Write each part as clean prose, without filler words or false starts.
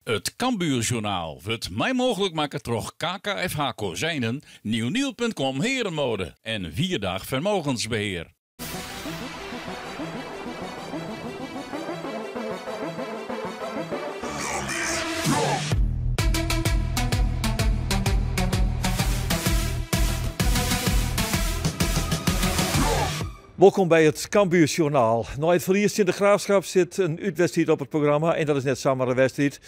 Het Cambuurjournaal wordt mij mogelijk maken door KKFH Kozijnen, nieuwnieuw.com herenmode en 4-dag vermogensbeheer. Welkom bij het Cambuurjournaal. Na het verlies in de Graafschap zit een uitwedstrijd op het programma en dat is net samen een wedstrijd.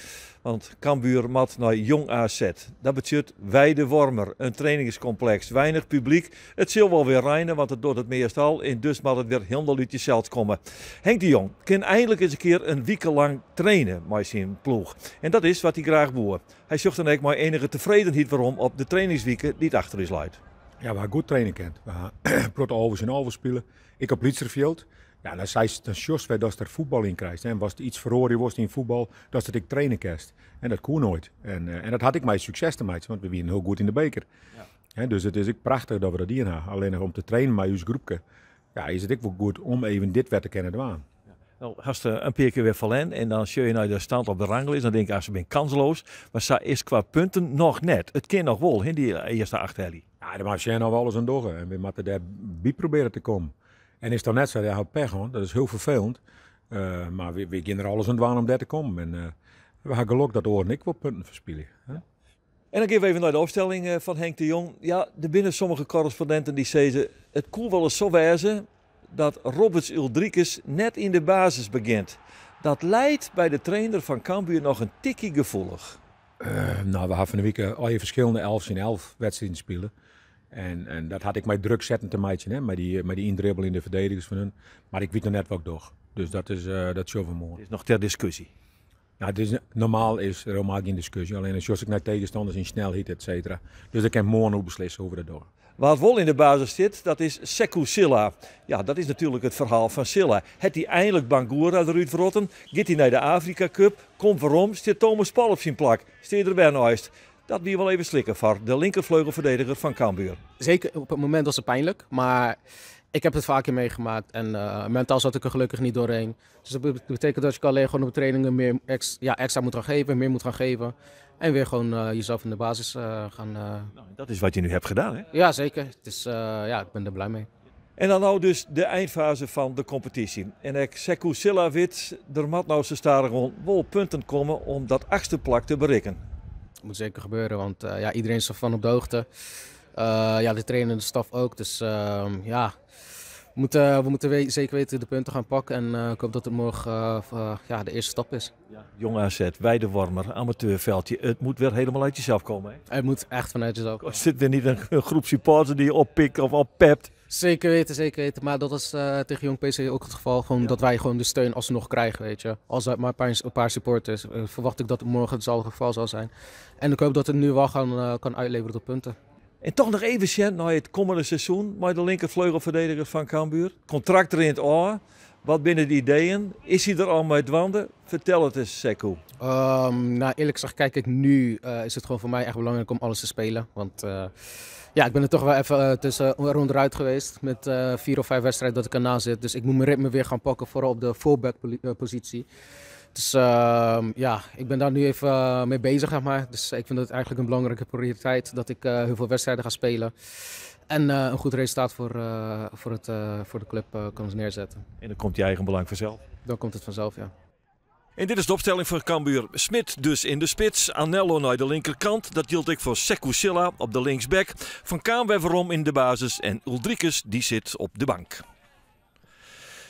Want Cambuur mat naar Jong AZ. Dat betekent Weidewormer, een trainingscomplex, weinig publiek. Het zal wel weer rijden, want het doet het meestal en dus mag het weer helemaal uit jezelf komen. Henk de Jong kan eindelijk eens een keer een weekenlang trainen met zijn ploeg. En dat is wat hij graag boer. Hij zocht dan ook maar enige tevredenheid waarom op de trainingsweken die het achter is luidt. Ja, we gaan goed trainen kent. We gaan proto-overs en overs spelen. Ik op Lietserveld. Ja, dan zei het juist weer dat er voetbal in krijgt. En was het iets verhoren was in voetbal, dat het ik trainen kerst. En dat kon nooit. En dat had ik mij succes te maken, want we waren heel goed in de beker. Ja. Dus het is ook prachtig dat we dat hier hebben. Alleen nog om te trainen met ons groepje, ja, is het ook wel goed om even dit weer te kennen doen. Nou, als je een paar keer weer verlen en dan zie je naar de stand op de ranglijst, dan denk je als ze ben kansloos. Maar ze is qua punten nog net. Het kan nog wel in die eerste 8 helly. Ja, dan mag je nog wel eens aan door. En we moeten daarbij proberen te komen. En is dan net zo, ja, pech hoor. Dat is heel vervelend. Maar we gaan er alles aan doen om daar te komen. En we hebben geluk dat Oren en ik wel punten verspillen. Ja. En dan gaan we even naar de opstelling van Henk de Jong. Ja, er binnen sommige correspondenten die zeggen, het kon wel eens zo wezen dat Roberts Uldrikes net in de basis begint. Dat leidt bij de trainer van Cambuur nog een tikkie gevoelig. Nou, we hebben van de week al je verschillende 11 in 11 wedstrijden spelen. En dat had ik mij druk zetten te maken, hè, met die indribbel in de verdedigers van hun. Maar ik weet nog net wat ik doe. Dus dat is zo van morgen. Het is nog ter discussie. Nou, normaal is er helemaal geen discussie. Alleen als ik naar tegenstanders in snelheid, et cetera. Dus ik kan morgen ook beslissen over dat door. Waar wel in de basis zit, dat is Sekou Silla. Ja, dat is natuurlijk het verhaal van Silla. Het hij eindelijk Bangura eruit verrotten, gaat hij naar de Afrika Cup, komt waarom, zit Thomas Paul op zijn plak. Steed er bij naast. Dat wie wel even slikken voor de linkervleugelverdediger van Cambuur. Zeker, op het moment was het pijnlijk, maar ik heb het vaker meegemaakt en mentaal zat ik er gelukkig niet doorheen. Dus dat betekent dat je alleen gewoon op trainingen meer extra moet gaan geven, meer moet gaan geven. En weer gewoon jezelf in de basis gaan... Nou, dat is wat je nu hebt gedaan, hè? Ja, zeker. Dus ik ben er blij mee. En dan nou dus de eindfase van de competitie. En ik Sekou Silla weet, er moet nou ze staren gewoon wel punten komen om dat 8e plak te bereiken. Dat moet zeker gebeuren, want iedereen is ervan op de hoogte. De trainer en de staf ook. Dus we moeten zeker weten de punten gaan pakken. En ik hoop dat het morgen de eerste stap is. Ja. Jong AZ, Weidewormer, amateurveldje. Het moet weer helemaal uit jezelf komen, hè? Het moet echt vanuit jezelf komen. Zit er niet een groep supporters die je oppikt of oppept? Zeker weten. Maar dat is tegen Jong PC ook het geval. Gewoon dat wij gewoon de steun alsnog krijgen, weet je. Als er maar een paar supporters, verwacht ik dat het morgen het geval zal zijn. En ik hoop dat het nu wel kan uitleveren tot punten. En toch nog even zien naar het komende seizoen met de linkervleugelverdediger van Cambuur. Contract er in het oor. Wat binnen de ideeën? Is hij er al mee dwanden? Vertel het eens, Sekou. Eerlijk gezegd, kijk ik nu is het gewoon voor mij echt belangrijk om alles te spelen. Want ik ben er toch wel even ronderuit geweest met 4 of 5 wedstrijden dat ik erna zit. Dus ik moet mijn ritme weer gaan pakken, vooral op de fullback positie. Dus ik ben daar nu even mee bezig, zeg maar. Dus ik vind het eigenlijk een belangrijke prioriteit dat ik heel veel wedstrijden ga spelen. En een goed resultaat voor de club kan neerzetten. En dan komt je eigen belang vanzelf? Dan komt het vanzelf, ja. En dit is de opstelling voor Cambuur. Smit dus in de spits, Anello naar de linkerkant. Dat geldt ik voor Sekou Silla op de linksback. Van Kaanweverom in de basis en Uldrikes die zit op de bank.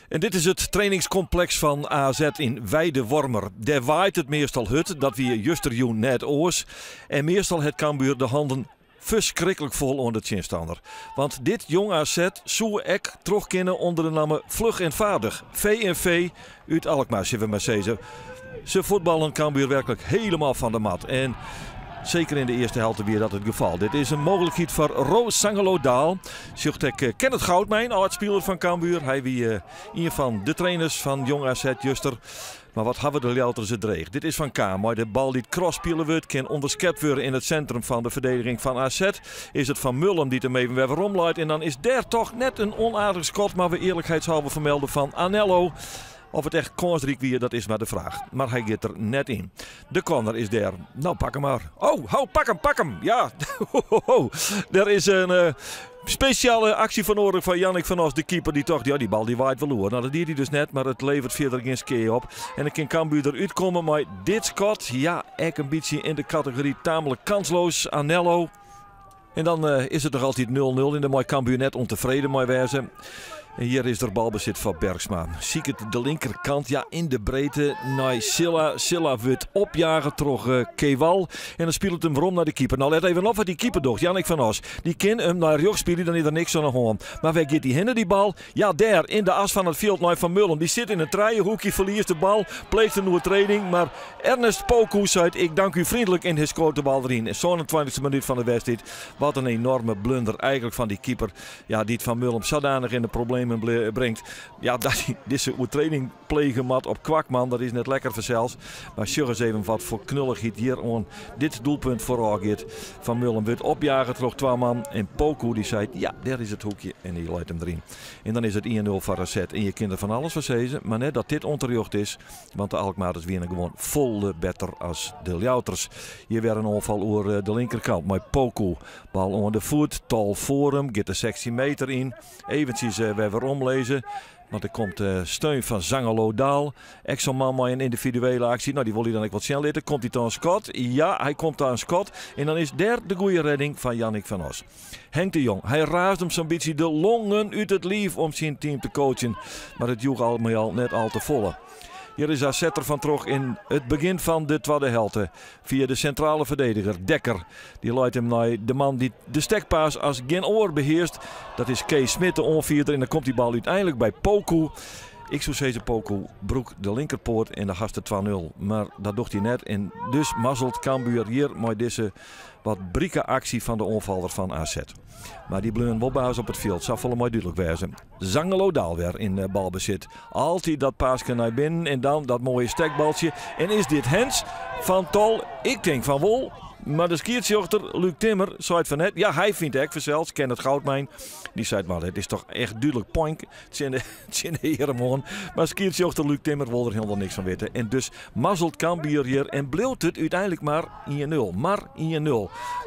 En dit is het trainingscomplex van AZ in Weidewormer. Daar waait het meestal hut, dat wie justerjoen net oors. En meestal het Cambuur de handen verschrikkelijk vol onder de chinstander. Want dit Jong AZ zou ek terugkennen onder de naam Vlug en Vaardig. V&V uit Alkmaar, zullen we maar zeggen. Ze voetballen Cambuur werkelijk helemaal van de mat. En zeker in de eerste helft weer dat het geval. Dit is een mogelijkheid voor Roos Sangelo-Daal. Zucht ik Kenneth Goudmijn, oud-speler van Cambuur. Hij wie een van de trainers van Jong AZ juster. Maar wat hebben we de Ljelters het dreig? Dit is van Kaam. Maar de bal die het crosspelen wordt, kan onderschept worden in het centrum van de verdediging van AZ. Is het Van Mullum die hem even weer omleidt. En dan is daar toch net een onaardig schot, maar we eerlijkheidshalve vermelden van Anello. Of het echt kansrijk weer, dat is maar de vraag. Maar hij gaat er net in. De corner is daar. Nou, pak hem maar. Oh, pak hem. Ja. Er is een speciale actie van nodig van Jannik van Os, de keeper. Die toch, die bal die waait verloren. Nou, dat deed hij dus net, maar het levert verder geen skee op. En dan kan Cambuur eruit komen, maar dit schot, ja, echt een beetje in de categorie tamelijk kansloos. Anello. En dan is het nog altijd 0-0 in de mooi Cambuur net ontevreden mee wezen. En hier is er balbezit van Bergsma. Zie ik het de linkerkant, ja, in de breedte naar Silla. Silla wordt opjagen door Kewal. En dan speelt het hem rond naar de keeper. Nou, let even op wat die keeper doet, Jannik van Os. Die kan hem naar rechts spelen, dan is er niks aan de hand. Maar waar gaat die hinder die bal? Ja, daar, in de as van het veld naar Van Mullen. Die zit in een trijenhoekje, verliest de bal, pleegt een overtreding. Maar Ernest Poku zei, ik dank u vriendelijk en hij scoort de bal erin. In zo'n 20e minuut van de wedstrijd. Wat een enorme blunder eigenlijk van die keeper. Ja, die het Van Mullen zodanig in de problemen brengt. Ja, dat hij deze overtreding plegen mat op Kwakman, dat is net lekker verzels. Maar zeg eens even wat voor knulligheid hier aan dit doelpunt vooral gaat. Van Mullen wordt opjagen terug 2 man. En Poku die zei, ja, daar is het hoekje. En die leidt hem erin. En dan is het 1-0 voor AZ. En je kunt er van alles verzezen. Maar net dat dit onterecht is. Want de Alkmaarders winnen gewoon volle beter als de Ljouters. Hier weer een onval over de linkerkant. Maar Poku, bal onder de voet. Tal voor hem. Gaat de 16 meter in. Eventjes weer omlezen. Want er komt steun van Zangalo Daal. Zo'n man met een individuele actie. Nou, die wil hij dan ook wat snel laten. Komt hij dan Scott? Ja, hij komt aan Scott. En dan is daar de goede redding van Jannik van Os. Henk de Jong, hij raast hem zo'n beetje de longen uit het lief om zijn team te coachen. Maar het joeg al net al te volle. Hier is AZ van terug in het begin van de tweede helft. Via de centrale verdediger Dekker. Die leidt hem naar de man die de stekpaas als geen oor beheerst. Dat is Kees Smit, de onvierder. En dan komt die bal uiteindelijk bij Poku. Ik zou zeggen, Poku broek de linkerpoort en de gasten 2-0. Maar dat doet hij net. En dus mazzelt Cambuur hier met deze wat brieke actie van de onvaller van AZ. Maar die bleun Wobbaas op het veld. Zou volgens mij duidelijk wezen. Zangelo Daal weer in balbezit. Altijd dat paasje naar binnen en dan dat mooie stekbaltje. En is dit Hens van Tol? Ik denk van wel. Maar de skiertjochter Luc Timmer zei het van net. Ja, hij vindt het zelfs. Ken het Goudmijn. Die zei maar het is toch echt duidelijk poink. Het zijn de herenmoon. Maar skiertjochter Luc Timmer wil er helemaal niks van weten. En dus mazzelt Cambuur hier. En bleef het uiteindelijk maar 1-0. Maar 1-0.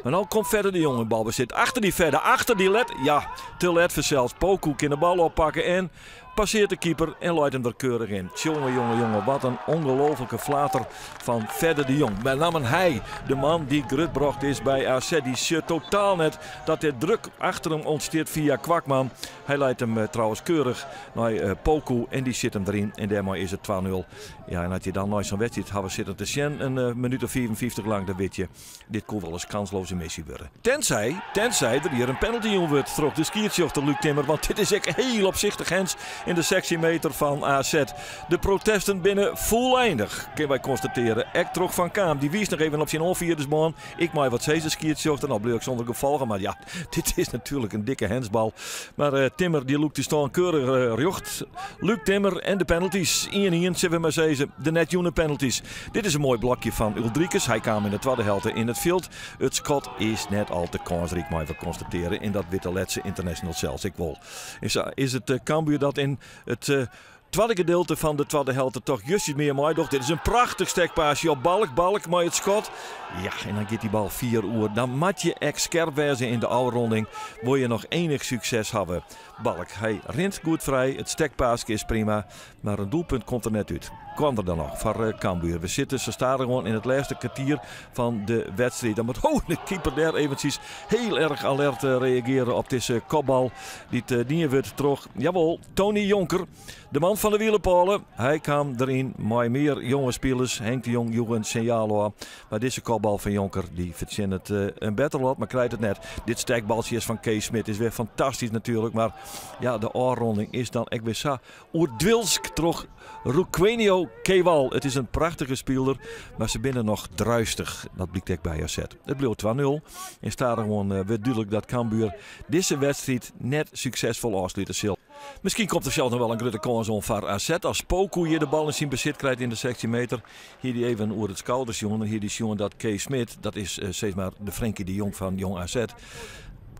Maar nou komt verder de jongen balbezit. Achter die verder. Achter die let. Ja, te let verzels. Poku kan de bal oppakken en passeert de keeper en leidt hem er keurig in. Jongen, wat een ongelofelijke flater van Verder de Jong. Met name hij, de man die grutbracht is bij AZ. Die ziet totaal net dat de druk achter hem ontsteert via Kwakman. Hij leidt hem trouwens keurig naar Poku en die zit hem erin. En daarmee is het 2-0. Ja, en als je dan nooit zo'n wedstrijd hadden zitten te zien, een minuut of 54 lang, dan weet je, dit kon wel eens kansloze missie worden. Tenzij er hier een penalty in wordt, trok de skiertjochter Luc Timmer. Want dit is echt heel opzichtig Hens in de sectiemeter van AZ. De protesten binnen volledig, kunnen wij constateren. Ek trok van Kaam, die wies nog even op zijn onviersbaan. Ik maai wat deze skiertjochter, nou bleef ik zonder gevolgen. Maar ja, dit is natuurlijk een dikke hensbal. Maar Timmer, die loopt te staan keurig recht. Luc Timmer en de penalties. 1-1, zullen we maar zeggen. De net penalties. Dit is een mooi blokje van Uldrikes. Hij kwam in de tweede helft in het veld. Het schot is net al te kansrijk, maar we constateren in dat witte letse international zelfs. Ik wil. Is het Cambuur dat in het tweede gedeelte van de tweede helft toch juist meer mooi. Doch dit is een prachtig stekpaasje op balk maar het schot. Ja, en dan gaat die bal 4 uur. Dan moet je echt scherp wezen in de oude ronding. Wil je nog enig succes hebben. Balk, hij rent goed vrij. Het stekpaasje is prima. Maar een doelpunt komt er net uit. Kwam er dan nog voor Cambuur. Ze staan gewoon in het laatste kwartier van de wedstrijd. Dan moet de keeper daar eventjes heel erg alert reageren op deze kopbal. Die wordt terug. Jawel, Tony Jonker. De man van de wielenpolen. Hij kwam erin. Maar meer jonge spelers. Henk de Jong, Joegen, Senjalo. Maar deze kopbal van Jonker, die verzint het een beter lot, maar krijgt het net. Dit stekbaltje is van Kees Smit. Is weer fantastisch natuurlijk. Maar ja, de oorronding is dan echt weer zo. Oerdwilsk terug. Ruquenio Kewal. Het is een prachtige speler, maar ze binnen nog druistig. Dat blijkt ook bij AZ. Het bleef 2-0. En staat er gewoon weer duidelijk dat Cambuur deze wedstrijd net succesvol afsluiten zal. Misschien komt er zelf nog wel een grote kans om voor AZ. Als Poku hier de bal in zijn bezit krijgt in de sectiemeter. Hier die even over het schouders jongen. Hier die jongen dat Kees Smit. Dat is steeds maar de Frenkie de Jong van Jong AZ.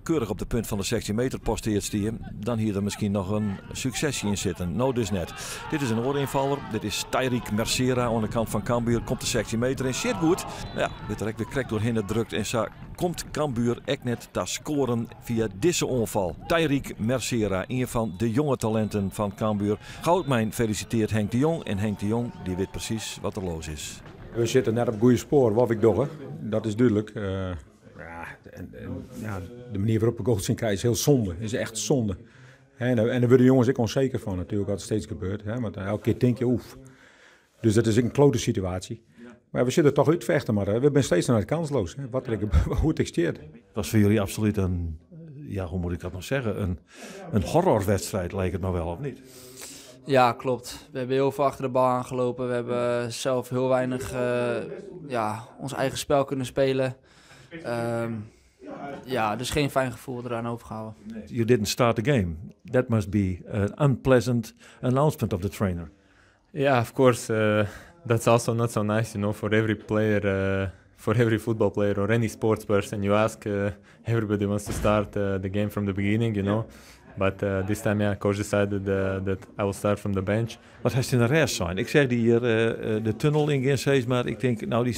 keurig op de punt van de 16 meter posteert stien, dan hier er misschien nog een successie in zitten. Nou dus net. Dit is een oorinvaller. Dit is Tyrik Mercera aan de kant van Cambuur. Komt de 16 meter in. Shit goed. Ja, werd er weer krek doorheen gedrukt en zo komt Cambuur echt net te scoren via deze onval. Tyrik Mercera, een van de jonge talenten van Cambuur. Goudmijn feliciteert Henk de Jong en Henk de Jong die weet precies wat er los is. We zitten net op het goede spoor, wat ik doe. Dat is duidelijk. De manier waarop we goals zien krijgen is heel zonde. Is echt zonde. En daar worden jongens ook onzeker van natuurlijk, wat er steeds gebeurt. Want elke keer denk je, oef. Dus dat is een klote situatie. Maar we zitten toch uitvechten, maar we zijn steeds naar het kansloos. Hoe het steert. Dat was voor jullie absoluut een, ja, hoe moet ik dat nog zeggen, een horrorwedstrijd lijkt het maar wel, of niet? Ja, klopt. We hebben heel veel achter de bal aangelopen. We hebben zelf heel weinig ons eigen spel kunnen spelen. Dus geen fijn gevoel eraan overgehouden. You didn't start the game. That must be an unpleasant announcement of the trainer. Yeah, of course. That's also not so nice, for every player, for every football player or any sports person. You ask, everybody wants to start the game from the beginning, But this time, coach decided that I will start from the bench. Wat heeft in de rest zijn? Ik zeg die hier de tunnel in steeds, maar ik denk, nou,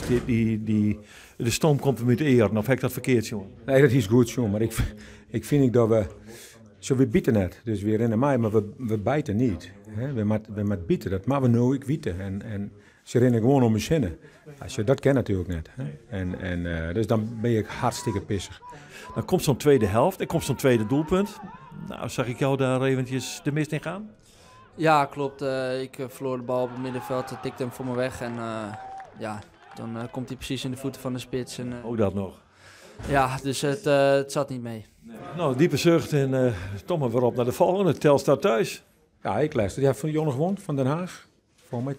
de stoom komt hem uit eer. Of heb ik dat verkeerd, jongen? Nee, dat is goed, jongen. Maar ik vind dat we... We bieten net, dus we rennen mij, maar we bijten niet. We moeten bieten, dat maar we nooit wieten. En ze rennen gewoon om zinnen. Als je dat kent natuurlijk net. Dus dan ben je hartstikke pissig. Dan komt zo'n tweede helft en komt zo'n tweede doelpunt. Nou, zag ik jou daar eventjes de mist in gaan? Ja, klopt. Ik verloor de bal op het middenveld, tikte hem voor me weg. En dan komt hij precies in de voeten van de spits. En, ook dat nog? Ja, dus het zat niet mee. Nou, diepe zucht en toch maar weer op naar de volgende. Telstar thuis. Ja, ik luister. Ja, van Jonne gewonnen, van Den Haag. Voor mij 3-2.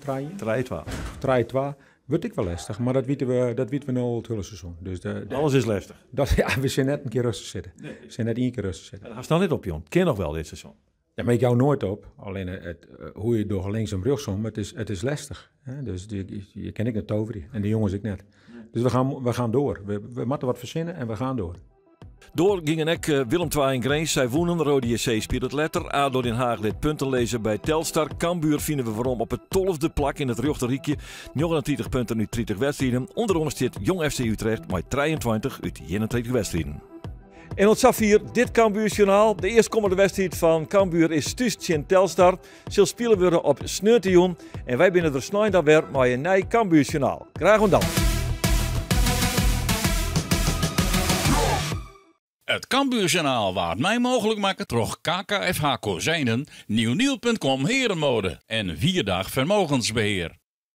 Wordt ik wel lastig, maar dat weten we nu al het hele seizoen. Dus alles is lastig. We zijn net een keer rustig zitten. We zijn net één keer rustig zitten. Daar staan niet op, Jon. Ken nog wel dit seizoen. Ja, maar ik jou nooit op. Alleen hoe je door links en rug zomt, het is lastig. Hè? Dus je ken ik net over die. En de jongens ik net. Dus we gaan door. We moeten wat verzinnen en we gaan door. Door gingen ook Willem II en Grains. Zij wonnen. Rode JC speelt het letter. ADO Den Haag liet punten lezen bij Telstar. Cambuur vinden we waarom op het 12e plak in het Rjochterriekje. 29 punten uit 30 wedstrijden. Onder ons zit Jong FC Utrecht met 23 uit 21 wedstrijden. En ons hier dit Cambuursjournaal. De eerstkomende wedstrijd van Cambuur is thuis in Telstar. Ze spelen we op Sneurtejoen. En wij binnen er snel dan weer met een nieuw Cambuursjournaal. Graag dan. Het Cambuurjournaal waard mij mogelijk maken door KKFH Kozijnen, nieuwnieuw.com Herenmode en 4 Dag Vermogensbeheer.